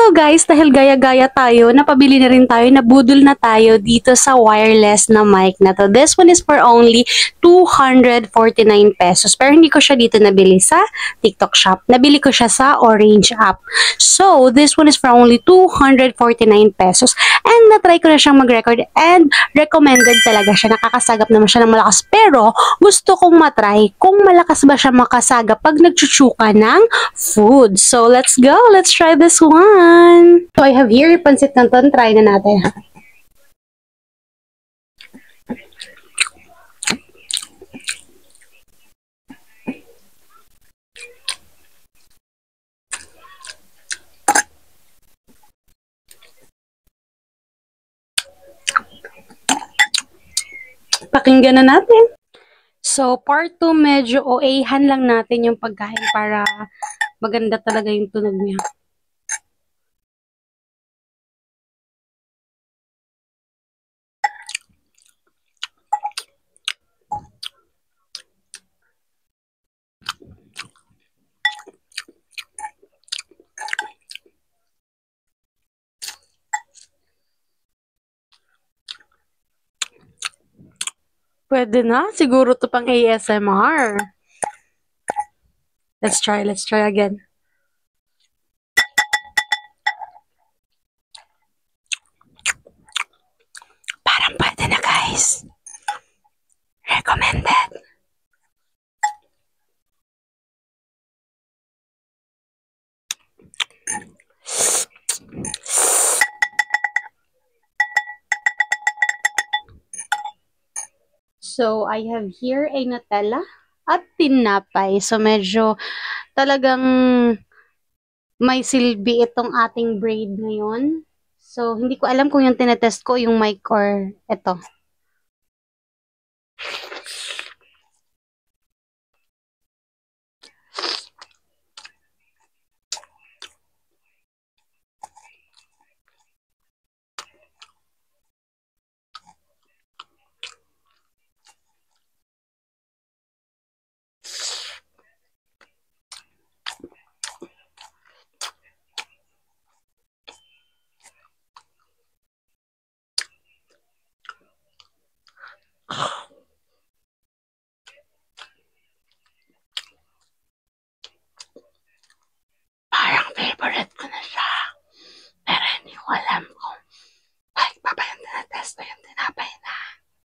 So guys, dahil gaya-gaya tayo, napabili na rin tayo, nabudol na tayo dito sa wireless na mic na to. This one is for only 249 pesos. Pero hindi ko siya dito nabili sa TikTok shop. Nabili ko siya sa Orange app. So, this one is for only 249 pesos. And na-try ko na siyang mag-record and recommended talaga siya. Nakakasagap naman siya ng malakas. Pero, gusto kong matry kung malakas ba siya makasagap pag nagchuchuka ng food. So, let's go! Let's try this one! So, I have here yung pansit canton. Try na natin. Pakinggan na natin. So, part 2, medyo OA-han lang natin yung pagkain para maganda talaga yung tunog niya. Pwede na. Siguro to pang ASMR. Let's try again. Parang pwede na, guys. Recommended. So, I have here a Nutella at tinapay. So, medyo talagang may silbi itong ating braid ngayon. So, hindi ko alam kung yung tinetest ko yung mic or ito.